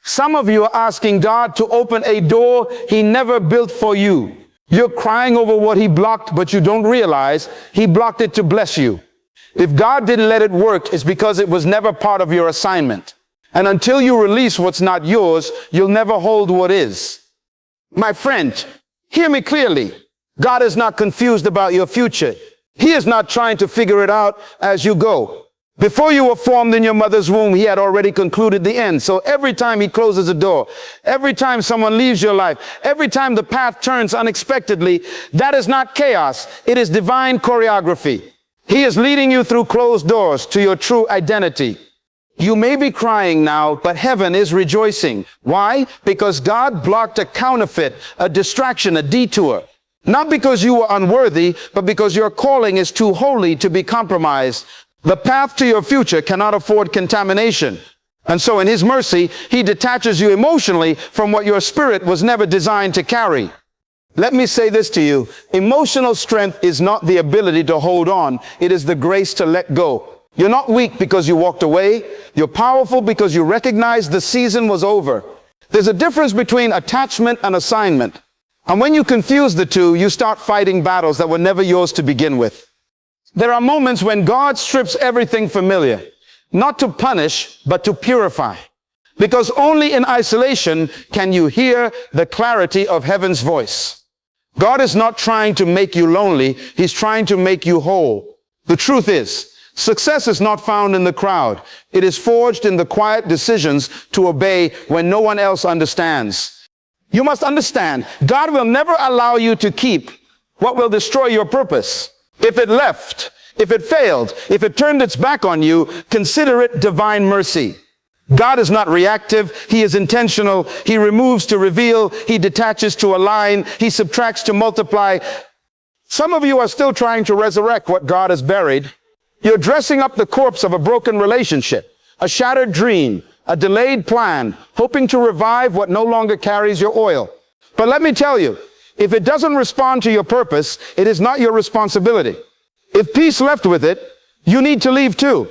Some of you are asking God to open a door He never built for you. You're crying over what He blocked, but you don't realize He blocked it to bless you. If God didn't let it work, it's because it was never part of your assignment. And until you release what's not yours, you'll never hold what is. My friend, hear me clearly. God is not confused about your future. He is not trying to figure it out as you go. Before you were formed in your mother's womb, He had already concluded the end. So every time He closes a door, every time someone leaves your life, every time the path turns unexpectedly, that is not chaos. It is divine choreography. He is leading you through closed doors to your true identity. You may be crying now, but heaven is rejoicing. Why? Because God blocked a counterfeit, a distraction, a detour. Not because you were unworthy, but because your calling is too holy to be compromised. The path to your future cannot afford contamination. And so in His mercy, He detaches you emotionally from what your spirit was never designed to carry. Let me say this to you. Emotional strength is not the ability to hold on. It is the grace to let go. You're not weak because you walked away. You're powerful because you recognize the season was over. There's a difference between attachment and assignment. And when you confuse the two, you start fighting battles that were never yours to begin with. There are moments when God strips everything familiar, not to punish, but to purify. Because only in isolation can you hear the clarity of heaven's voice. God is not trying to make you lonely. He's trying to make you whole. The truth is, success is not found in the crowd. It is forged in the quiet decisions to obey when no one else understands. You must understand, God will never allow you to keep what will destroy your purpose. If it left, if it failed, if it turned its back on you, consider it divine mercy. God is not reactive. He is intentional. He removes to reveal. He detaches to align. He subtracts to multiply. Some of you are still trying to resurrect what God has buried. You're dressing up the corpse of a broken relationship, a shattered dream, a delayed plan, hoping to revive what no longer carries your oil. But let me tell you, if it doesn't respond to your purpose, it is not your responsibility. If peace left with it, you need to leave too.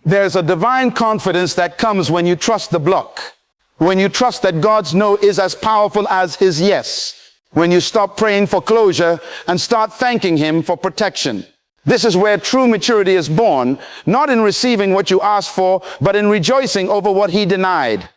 There's a divine confidence that comes when you trust the block. When you trust that God's no is as powerful as His yes. When you stop praying for closure and start thanking Him for protection. This is where true maturity is born, not in receiving what you asked for, but in rejoicing over what He denied.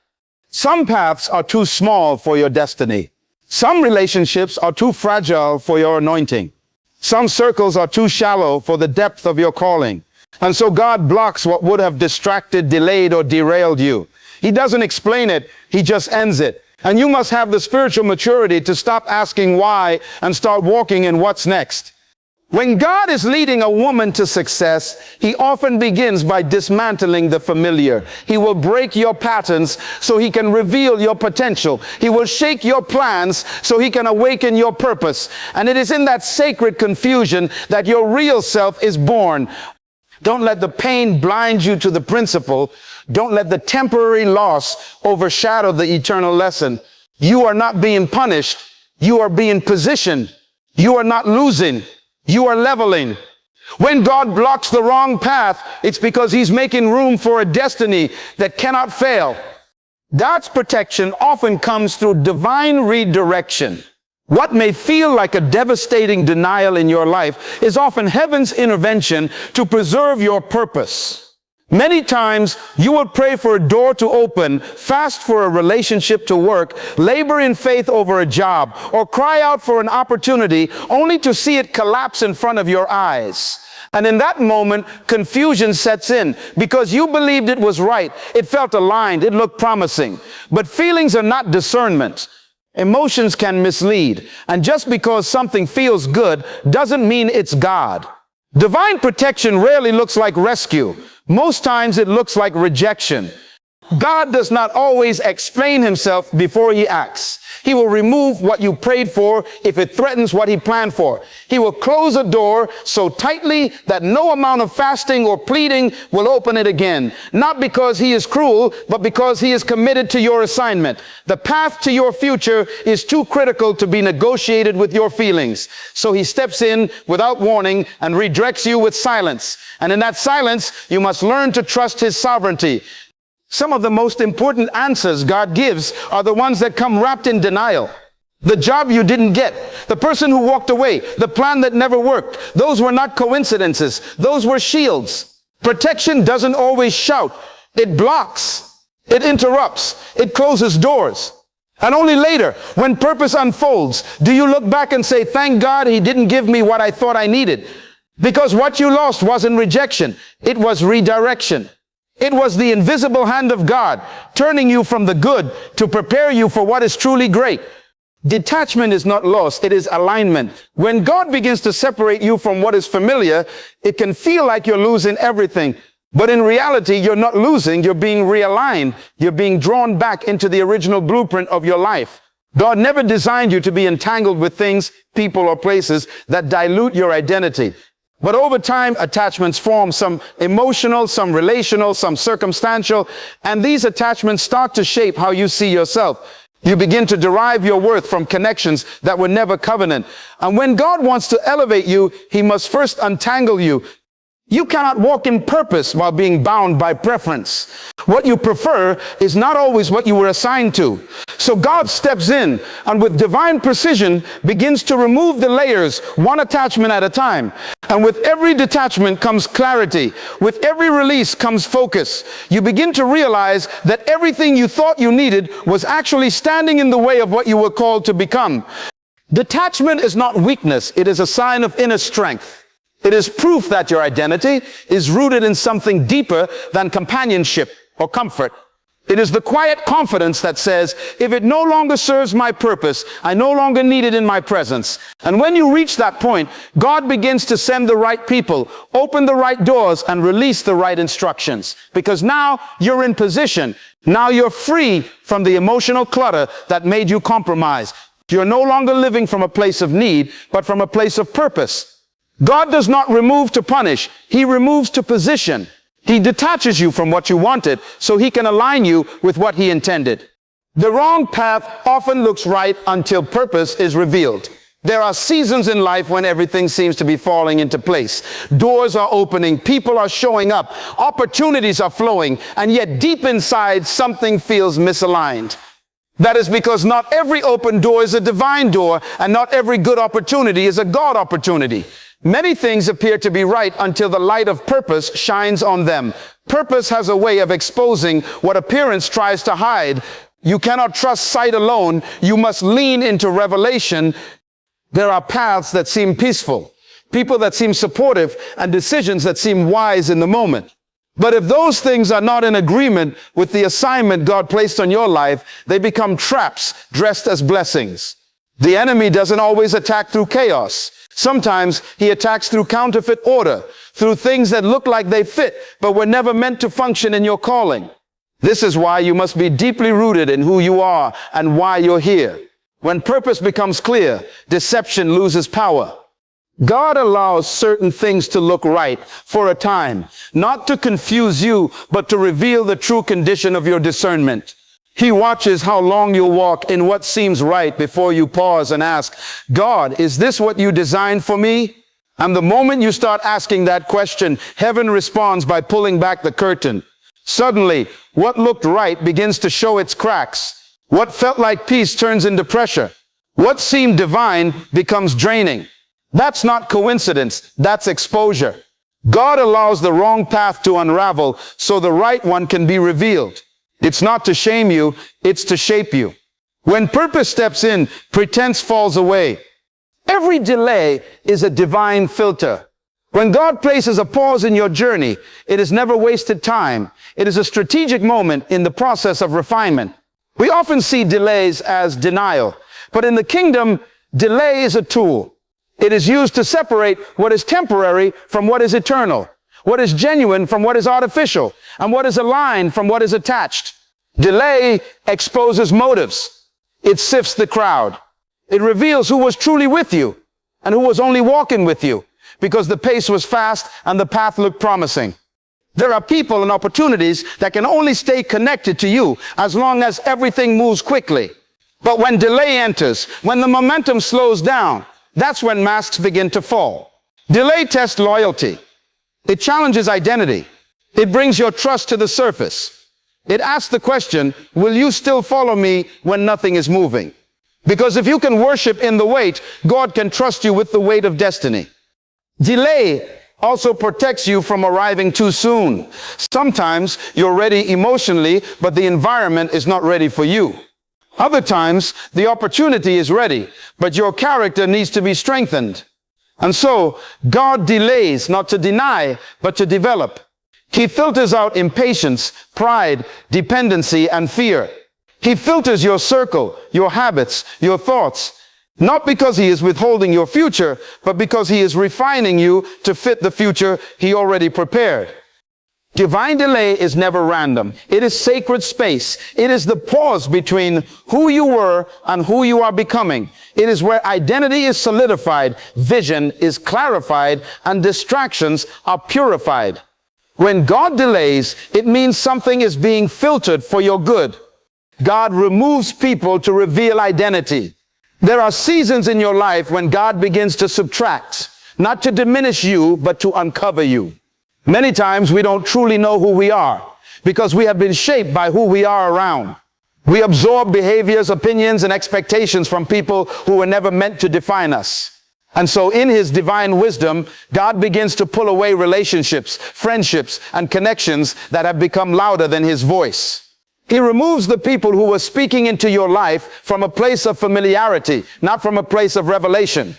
Some paths are too small for your destiny. Some relationships are too fragile for your anointing. Some circles are too shallow for the depth of your calling. And so God blocks what would have distracted, delayed, or derailed you. He doesn't explain it. He just ends it. And you must have the spiritual maturity to stop asking why and start walking in what's next. When God is leading a woman to success, He often begins by dismantling the familiar. He will break your patterns so He can reveal your potential. He will shake your plans so He can awaken your purpose. And it is in that sacred confusion that your real self is born. Don't let the pain blind you to the principle. Don't let the temporary loss overshadow the eternal lesson. You are not being punished. You are being positioned. You are not losing. You are leveling. When God blocks the wrong path, it's because He's making room for a destiny that cannot fail. God's protection often comes through divine redirection. What may feel like a devastating denial in your life is often heaven's intervention to preserve your purpose. Many times you will pray for a door to open, fast for a relationship to work, labor in faith over a job, or cry out for an opportunity only to see it collapse in front of your eyes. And in that moment, confusion sets in because you believed it was right. It felt aligned. It looked promising. But feelings are not discernment. Emotions can mislead. And just because something feels good doesn't mean it's God. Divine protection rarely looks like rescue. Most times it looks like rejection. God does not always explain Himself before He acts. He will remove what you prayed for if it threatens what He planned for. He will close a door so tightly that no amount of fasting or pleading will open it again. Not because He is cruel, but because He is committed to your assignment. The path to your future is too critical to be negotiated with your feelings. So He steps in without warning and redirects you with silence. And in that silence, you must learn to trust His sovereignty. Some of the most important answers God gives are the ones that come wrapped in denial. The job you didn't get, the person who walked away, the plan that never worked, those were not coincidences. Those were shields. Protection doesn't always shout. It blocks. It interrupts. It closes doors. And only later, when purpose unfolds, do you look back and say, thank God he didn't give me what I thought I needed. Because what you lost wasn't rejection. It was redirection. It was the invisible hand of God turning you from the good to prepare you for what is truly great. Detachment is not loss, it is alignment. When God begins to separate you from what is familiar, it can feel like you're losing everything. But in reality, you're not losing, you're being realigned. You're being drawn back into the original blueprint of your life. God never designed you to be entangled with things, people, or places that dilute your identity. But over time, attachments form, some emotional, some relational, some circumstantial, and these attachments start to shape how you see yourself. You begin to derive your worth from connections that were never covenant. And when God wants to elevate you, he must first untangle you. You cannot walk in purpose while being bound by preference. What you prefer is not always what you were assigned to. So God steps in and with divine precision begins to remove the layers one attachment at a time. And with every detachment comes clarity. With every release comes focus. You begin to realize that everything you thought you needed was actually standing in the way of what you were called to become. Detachment is not weakness. It is a sign of inner strength. It is proof that your identity is rooted in something deeper than companionship or comfort. It is the quiet confidence that says, if it no longer serves my purpose, I no longer need it in my presence. And when you reach that point, God begins to send the right people, open the right doors, and release the right instructions. Because now you're in position. Now you're free from the emotional clutter that made you compromise. You're no longer living from a place of need, but from a place of purpose. God does not remove to punish. He removes to position. He detaches you from what you wanted so he can align you with what he intended. The wrong path often looks right until purpose is revealed. There are seasons in life when everything seems to be falling into place. Doors are opening, people are showing up, opportunities are flowing, and yet deep inside something feels misaligned. That is because not every open door is a divine door, and not every good opportunity is a God opportunity. Many things appear to be right until the light of purpose shines on them. Purpose has a way of exposing what appearance tries to hide. You cannot trust sight alone. You must lean into revelation. There are paths that seem peaceful, people that seem supportive, and decisions that seem wise in the moment. But if those things are not in agreement with the assignment God placed on your life, they become traps dressed as blessings. The enemy doesn't always attack through chaos. Sometimes he attacks through counterfeit order, through things that look like they fit, but were never meant to function in your calling. This is why you must be deeply rooted in who you are and why you're here. When purpose becomes clear, deception loses power. God allows certain things to look right for a time, not to confuse you, but to reveal the true condition of your discernment. He watches how long you'll walk in what seems right before you pause and ask, God, is this what you designed for me? And the moment you start asking that question, heaven responds by pulling back the curtain. Suddenly, what looked right begins to show its cracks. What felt like peace turns into pressure. What seemed divine becomes draining. That's not coincidence, that's exposure. God allows the wrong path to unravel so the right one can be revealed. It's not to shame you, it's to shape you. When purpose steps in, pretense falls away. Every delay is a divine filter. When God places a pause in your journey, it is never wasted time. It is a strategic moment in the process of refinement. We often see delays as denial, but in the kingdom, delay is a tool. It is used to separate what is temporary from what is eternal, what is genuine from what is artificial, and what is aligned from what is attached. Delay exposes motives. It sifts the crowd. It reveals who was truly with you and who was only walking with you because the pace was fast and the path looked promising. There are people and opportunities that can only stay connected to you as long as everything moves quickly. But when delay enters, when the momentum slows down, that's when masks begin to fall. Delay tests loyalty. It challenges identity. It brings your trust to the surface. It asks the question, will you still follow me when nothing is moving? Because if you can worship in the wait, God can trust you with the weight of destiny. Delay also protects you from arriving too soon. Sometimes you're ready emotionally, but the environment is not ready for you. Other times, the opportunity is ready, but your character needs to be strengthened. And so, God delays not to deny, but to develop. He filters out impatience, pride, dependency, and fear. He filters your circle, your habits, your thoughts, not because he is withholding your future, but because he is refining you to fit the future he already prepared. Divine delay is never random. It is sacred space. It is the pause between who you were and who you are becoming. It is where identity is solidified, vision is clarified, and distractions are purified. When God delays, it means something is being filtered for your good. God removes people to reveal identity. There are seasons in your life when God begins to subtract, not to diminish you, but to uncover you. Many times we don't truly know who we are because we have been shaped by who we are around. We absorb behaviors, opinions, and expectations from people who were never meant to define us. And so in his divine wisdom, God begins to pull away relationships, friendships, and connections that have become louder than his voice. He removes the people who were speaking into your life from a place of familiarity, not from a place of revelation.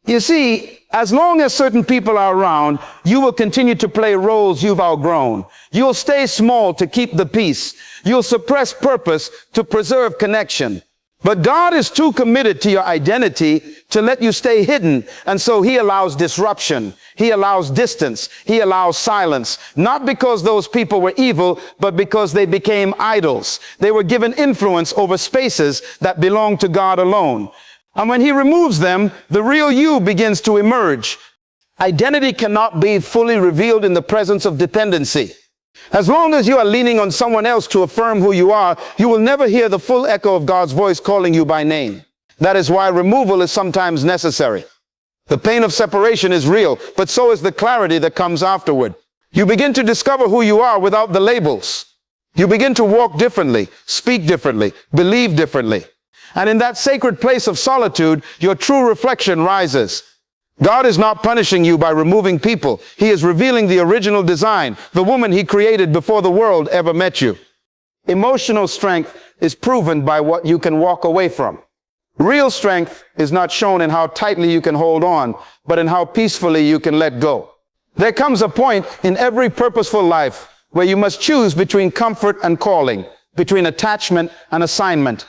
You see, as long as certain people are around, you will continue to play roles you've outgrown. You'll stay small to keep the peace. You'll suppress purpose to preserve connection. But God is too committed to your identity to let you stay hidden. And so he allows disruption. He allows distance. He allows silence. Not because those people were evil, but because they became idols. They were given influence over spaces that belong to God alone. And when he removes them, the real you begins to emerge. Identity cannot be fully revealed in the presence of dependency. As long as you are leaning on someone else to affirm who you are, you will never hear the full echo of God's voice calling you by name. That is why removal is sometimes necessary. The pain of separation is real, but so is the clarity that comes afterward. You begin to discover who you are without the labels. You begin to walk differently, speak differently, believe differently. And in that sacred place of solitude, your true reflection rises. God is not punishing you by removing people. He is revealing the original design, the woman he created before the world ever met you. Emotional strength is proven by what you can walk away from. Real strength is not shown in how tightly you can hold on, but in how peacefully you can let go. There comes a point in every purposeful life where you must choose between comfort and calling, between attachment and assignment.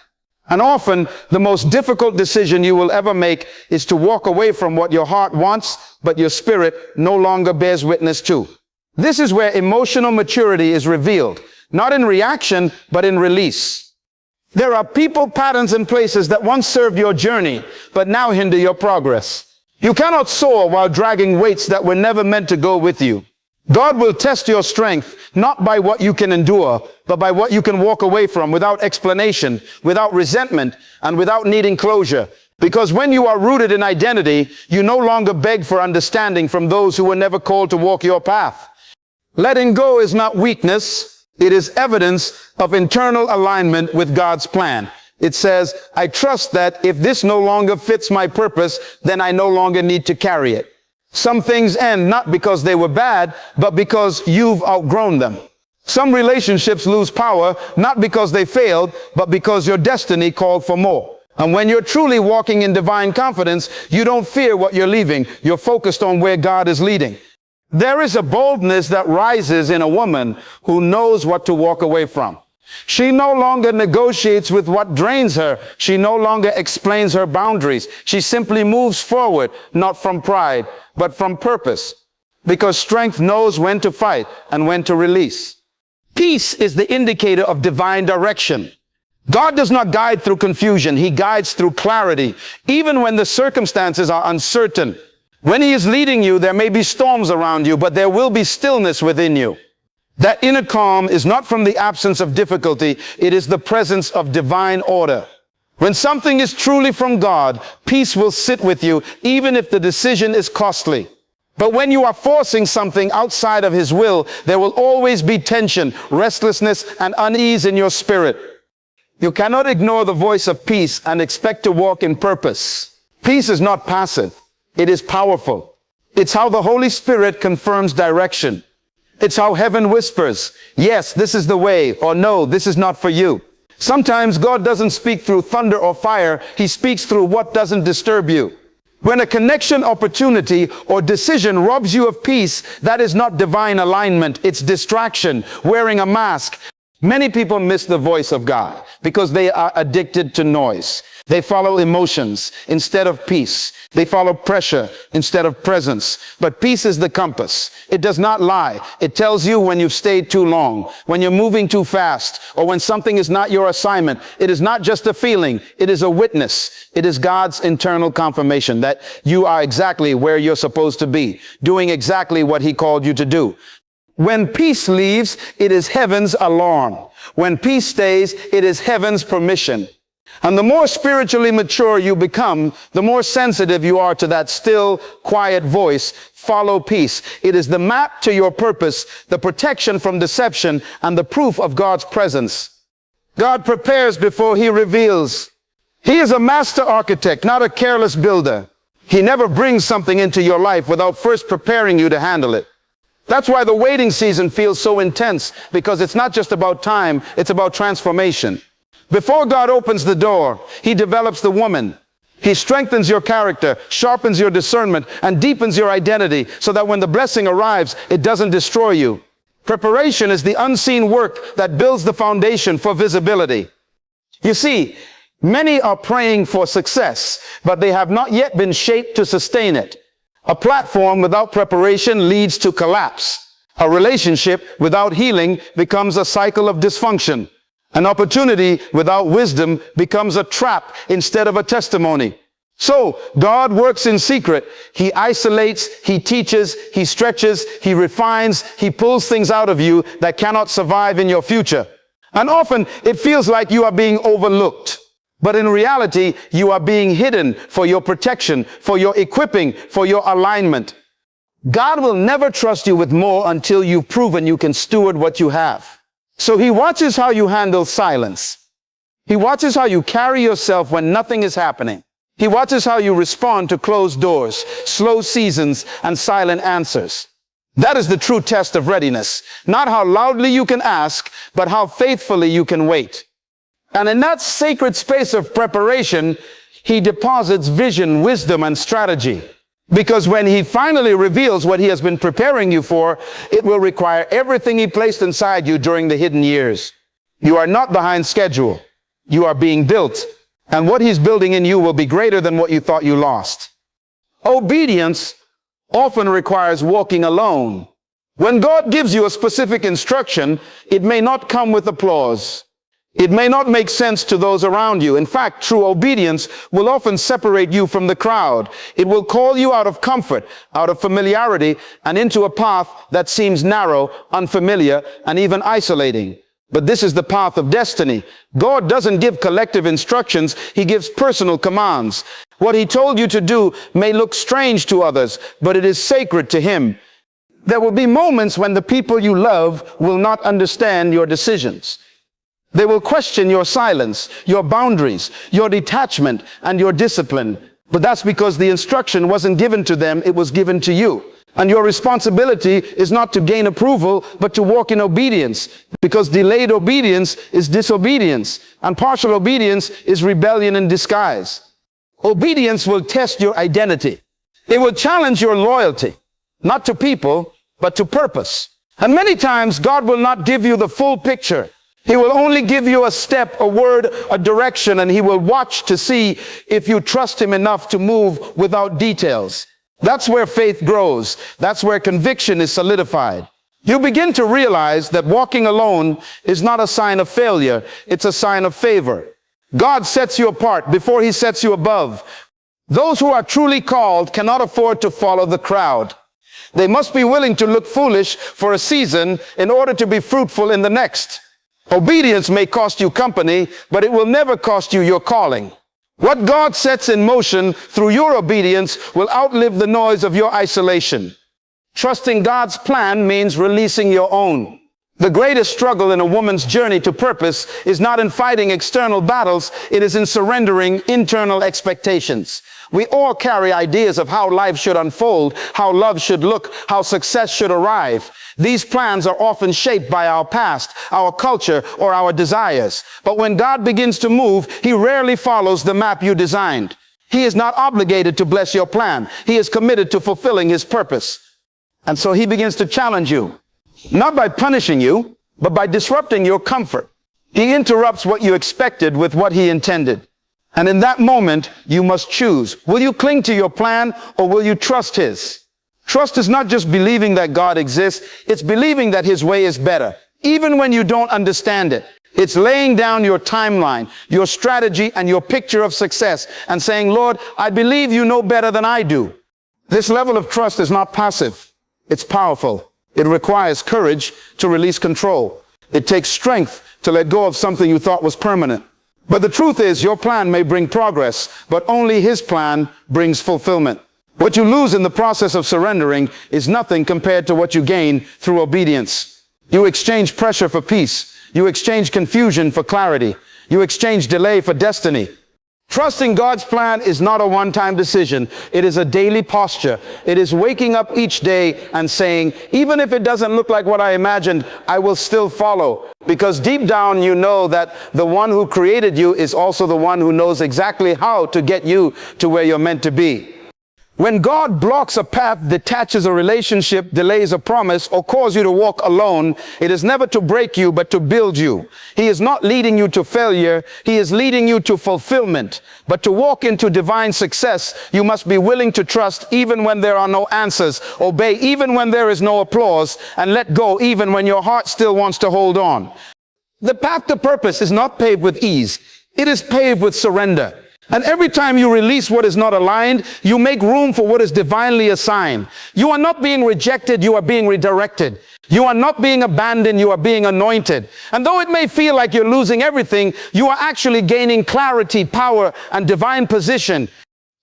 And often, the most difficult decision you will ever make is to walk away from what your heart wants, but your spirit no longer bears witness to. This is where emotional maturity is revealed, not in reaction, but in release. There are people, patterns, and places that once served your journey, but now hinder your progress. You cannot soar while dragging weights that were never meant to go with you. God will test your strength, not by what you can endure, but by what you can walk away from without explanation, without resentment, and without needing closure. Because when you are rooted in identity, you no longer beg for understanding from those who were never called to walk your path. Letting go is not weakness. It is evidence of internal alignment with God's plan. It says, I trust that if this no longer fits my purpose, then I no longer need to carry it. Some things end not because they were bad, but because you've outgrown them. Some relationships lose power, not because they failed, but because your destiny called for more. And when you're truly walking in divine confidence, you don't fear what you're leaving. You're focused on where God is leading. There is a boldness that rises in a woman who knows what to walk away from. She no longer negotiates with what drains her. She no longer explains her boundaries. She simply moves forward, not from pride, but from purpose. Because strength knows when to fight and when to release. Peace is the indicator of divine direction. God does not guide through confusion. He guides through clarity, even when the circumstances are uncertain. When he is leading you, there may be storms around you, but there will be stillness within you. That inner calm is not from the absence of difficulty. It is the presence of divine order. When something is truly from God, peace will sit with you, even if the decision is costly. But when you are forcing something outside of his will, there will always be tension, restlessness, and unease in your spirit. You cannot ignore the voice of peace and expect to walk in purpose. Peace is not passive. It is powerful. It's how the Holy Spirit confirms direction. It's how heaven whispers, yes, this is the way, or no, this is not for you. Sometimes God doesn't speak through thunder or fire. He speaks through what doesn't disturb you. When a connection, opportunity, or decision robs you of peace, that is not divine alignment. It's distraction, wearing a mask. Many people miss the voice of God because they are addicted to noise. They follow emotions instead of peace. They follow pressure instead of presence. But peace is the compass. It does not lie. It tells you when you've stayed too long, when you're moving too fast, or when something is not your assignment. It is not just a feeling. It is a witness. It is God's internal confirmation that you are exactly where you're supposed to be, doing exactly what he called you to do. When peace leaves, it is heaven's alarm. When peace stays, it is heaven's permission. And the more spiritually mature you become, the more sensitive you are to that still, quiet voice. Follow peace. It is the map to your purpose, the protection from deception, and the proof of God's presence. God prepares before he reveals. He is a master architect, not a careless builder. He never brings something into your life without first preparing you to handle it. That's why the waiting season feels so intense, because it's not just about time, it's about transformation. Before God opens the door, he develops the woman. He strengthens your character, sharpens your discernment, and deepens your identity so that when the blessing arrives, it doesn't destroy you. Preparation is the unseen work that builds the foundation for visibility. You see, many are praying for success, but they have not yet been shaped to sustain it. A platform without preparation leads to collapse. A relationship without healing becomes a cycle of dysfunction. An opportunity without wisdom becomes a trap instead of a testimony. So God works in secret. He isolates, he teaches, he stretches, he refines, he pulls things out of you that cannot survive in your future. And often it feels like you are being overlooked. But in reality, you are being hidden for your protection, for your equipping, for your alignment. God will never trust you with more until you've proven you can steward what you have. So he watches how you handle silence. He watches how you carry yourself when nothing is happening. He watches how you respond to closed doors, slow seasons, and silent answers. That is the true test of readiness. Not how loudly you can ask, but how faithfully you can wait. And in that sacred space of preparation, he deposits vision, wisdom, and strategy. Because when he finally reveals what he has been preparing you for, it will require everything he placed inside you during the hidden years. You are not behind schedule. You are being built. And what he's building in you will be greater than what you thought you lost. Obedience often requires walking alone. When God gives you a specific instruction, it may not come with applause. It may not make sense to those around you. In fact, true obedience will often separate you from the crowd. It will call you out of comfort, out of familiarity, and into a path that seems narrow, unfamiliar, and even isolating. But this is the path of destiny. God doesn't give collective instructions. He gives personal commands. What he told you to do may look strange to others, but it is sacred to him. There will be moments when the people you love will not understand your decisions. They will question your silence, your boundaries, your detachment, and your discipline. But that's because the instruction wasn't given to them, it was given to you. And your responsibility is not to gain approval, but to walk in obedience. Because delayed obedience is disobedience, and partial obedience is rebellion in disguise. Obedience will test your identity. It will challenge your loyalty, not to people, but to purpose. And many times, God will not give you the full picture. He will only give you a step, a word, a direction, and he will watch to see if you trust him enough to move without details. That's where faith grows. That's where conviction is solidified. You begin to realize that walking alone is not a sign of failure. It's a sign of favor. God sets you apart before he sets you above. Those who are truly called cannot afford to follow the crowd. They must be willing to look foolish for a season in order to be fruitful in the next. Obedience may cost you company, but it will never cost you your calling. What God sets in motion through your obedience will outlive the noise of your isolation. Trusting God's plan means releasing your own. The greatest struggle in a woman's journey to purpose is not in fighting external battles, it is in surrendering internal expectations. We all carry ideas of how life should unfold, how love should look, how success should arrive. These plans are often shaped by our past, our culture, or our desires. But when God begins to move, He rarely follows the map you designed. He is not obligated to bless your plan. He is committed to fulfilling His purpose. And so He begins to challenge you. Not by punishing you, but by disrupting your comfort. He interrupts what you expected with what He intended. And in that moment, you must choose. Will you cling to your plan or will you trust His? Trust is not just believing that God exists. It's believing that His way is better, even when you don't understand it. It's laying down your timeline, your strategy, and your picture of success and saying, Lord, I believe you know better than I do. This level of trust is not passive. It's powerful. It requires courage to release control. It takes strength to let go of something you thought was permanent. But the truth is, your plan may bring progress, but only His plan brings fulfillment. What you lose in the process of surrendering is nothing compared to what you gain through obedience. You exchange pressure for peace. You exchange confusion for clarity. You exchange delay for destiny. Trusting God's plan is not a one-time decision. It is a daily posture. It is waking up each day and saying, even if it doesn't look like what I imagined, I will still follow. Because deep down you know that the one who created you is also the one who knows exactly how to get you to where you're meant to be. When God blocks a path, detaches a relationship, delays a promise, or calls you to walk alone, it is never to break you, but to build you. He is not leading you to failure. He is leading you to fulfillment. But to walk into divine success, you must be willing to trust even when there are no answers, obey even when there is no applause, and let go even when your heart still wants to hold on. The path to purpose is not paved with ease. It is paved with surrender. And every time you release what is not aligned, you make room for what is divinely assigned. You are not being rejected, you are being redirected. You are not being abandoned, you are being anointed. And though it may feel like you're losing everything, you are actually gaining clarity, power, and divine position.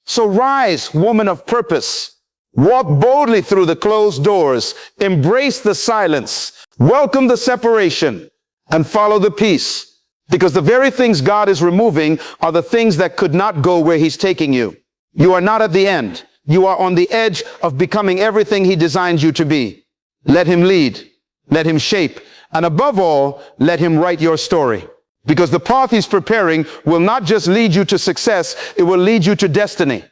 So rise, woman of purpose. Walk boldly through the closed doors. Embrace the silence. Welcome the separation. And follow the peace. Because the very things God is removing are the things that could not go where He's taking you. You are not at the end. You are on the edge of becoming everything He designed you to be. Let Him lead. Let Him shape. And above all, let Him write your story. Because the path He's preparing will not just lead you to success, it will lead you to destiny.